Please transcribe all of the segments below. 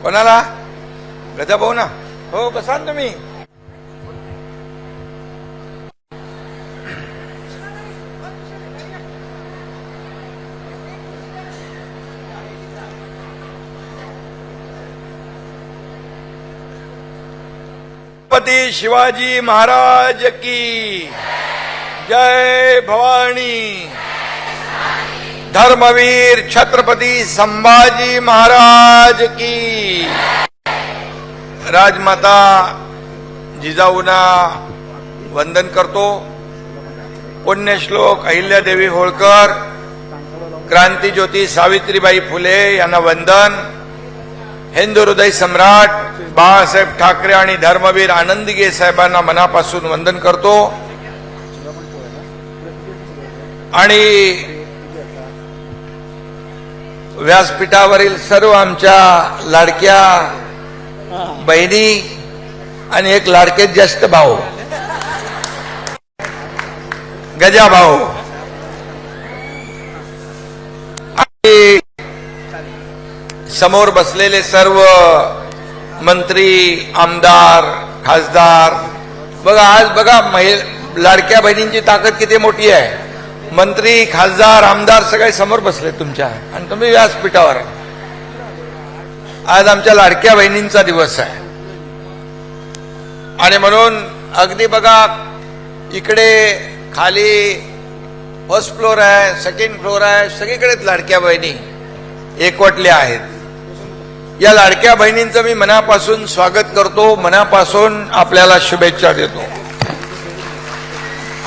कोणाला? गजा भाऊ ना. हो बसा ना तुम्ही. छत्रपती शिवाजी महाराज की जय. भवानी. धर्मवीर छत्रपती संभाजी महाराज की. राजमाता जिजाऊंना वंदन करतो. पुण्यश्लोक अहिल्यादेवी होळकर, क्रांतीज्योती सावित्रीबाई फुले यांना वंदन. हिंदू हृदय सम्राट बाळासाहेब ठाकरे आणि धर्मवीर आनंदीगे साहेबांना मनापासून वंदन करतो. आणि व्यासपीठावरील सर्व आमच्या लाडक्या बहिणी आणि एक लाडकेच ज्येष्ठ भाऊ गजा भाऊ आणि समोर बसलेले सर्व मंत्री, आमदार, खासदार. बघा आज बघा लाडक्या बहिणींची ताकद किती मोठी आहे. मंत्री, खासदार, आमदार सगळे समोर बसले तुमच्या आणि तुम्ही व्यासपीठावर. आज आमच्या लाडक्या बहिणींचा दिवस आहे आणि म्हणून अगदी बघा इकडे खाली फर्स्ट फ्लोर आहे, सेकंड फ्लोर आहे, सगळीकडेच लाडक्या बहिणी एकवटल्या आहेत. या लाडक्या बहिणींचं मी मनापासून स्वागत करतो, मनापासून आपल्याला शुभेच्छा देतो.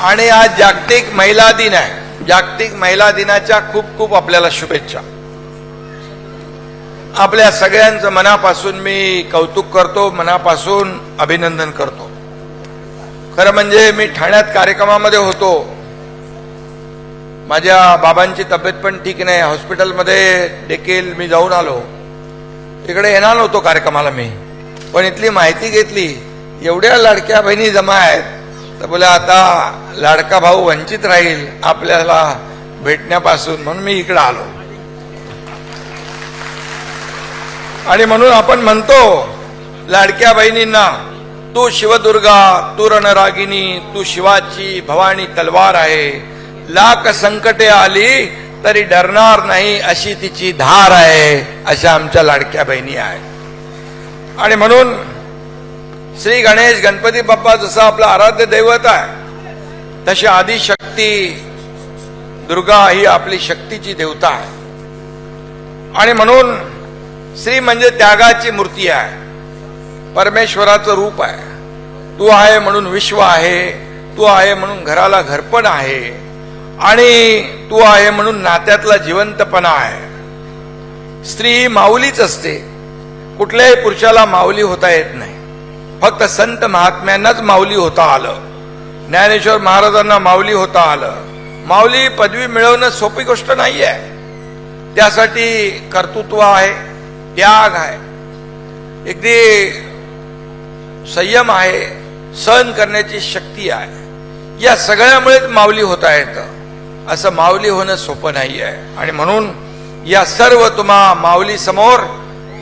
आणि आज जागतिक महिला दिन आहे. जागतिक महिला दिनाच्या खूप खूप आपल्याला शुभेच्छा. आपल्या सगळ्यांचं मनापासून मी कौतुक करतो, मनापासून अभिनंदन करतो. खरं म्हणजे मी ठाण्यात कार्यक्रमामध्ये होतो. माझ्या बाबांची तब्येत पण ठीक नाही, हॉस्पिटलमध्ये देखील मी जाऊन आलो. इकडे येणार नव्हतो कार्यक्रमाला मी, पण इथली माहिती घेतली. एवढ्या लाडक्या बहिणी जमा आहेत तर बोला आता लाडका भाऊ वंचित राहील आपल्याला भेटण्यापासून, म्हणून मी इकडे आलो. आणि म्हणून आपण म्हणतो लाडक्या बहिणींना, तू शिवदुर्गा, तू रणरागिनी, तू शिवाची भवानी तलवार आहे. लाख संकटे आली तरी डरणार नाही अशी तिची धार आहे. अशा आमच्या लाडक्या बहिणी आहेत. आणि म्हणून श्री गणेश गणपती बाप्पा जसं आपलं आराध्य दैवत आहे, तशी आदिशक्ती दुर्गा ही आपली शक्तीची देवता आहे. आणि म्हणून श्री म्हणजे त्यागाची मूर्ती आहे, परमेश्वराचं रूप आहे. तू आहे म्हणून विश्व आहे, तू आहे म्हणून घराला घरपण आहे, आणि तू आहे म्हणून नात्यातला जिवंतपणा आहे. स्त्री ही माऊलीच असते. कुठल्याही पुरुषाला माऊली होता येत नाही. फक्त संत महात्म्यांनाच माऊली होता आलं. ज्ञानेश्वर महाराजांना माऊली होता आलं. माऊली पदवी मिळवणं सोपी गोष्ट नाही आहे. त्यासाठी कर्तृत्व आहे, त्याग आहे, अगदी संयम आहे, सहन करण्याची शक्ती आहे. या सगळ्यामुळेच माऊली होता येतं. असं माऊली होणं सोपं नाही आहे. आणि म्हणून या सर्व तुम्हा माऊली समोर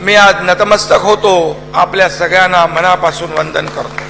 मी आज नतमस्तक होतो. आपल्या सगळ्यांना मनापासून वंदन करतो.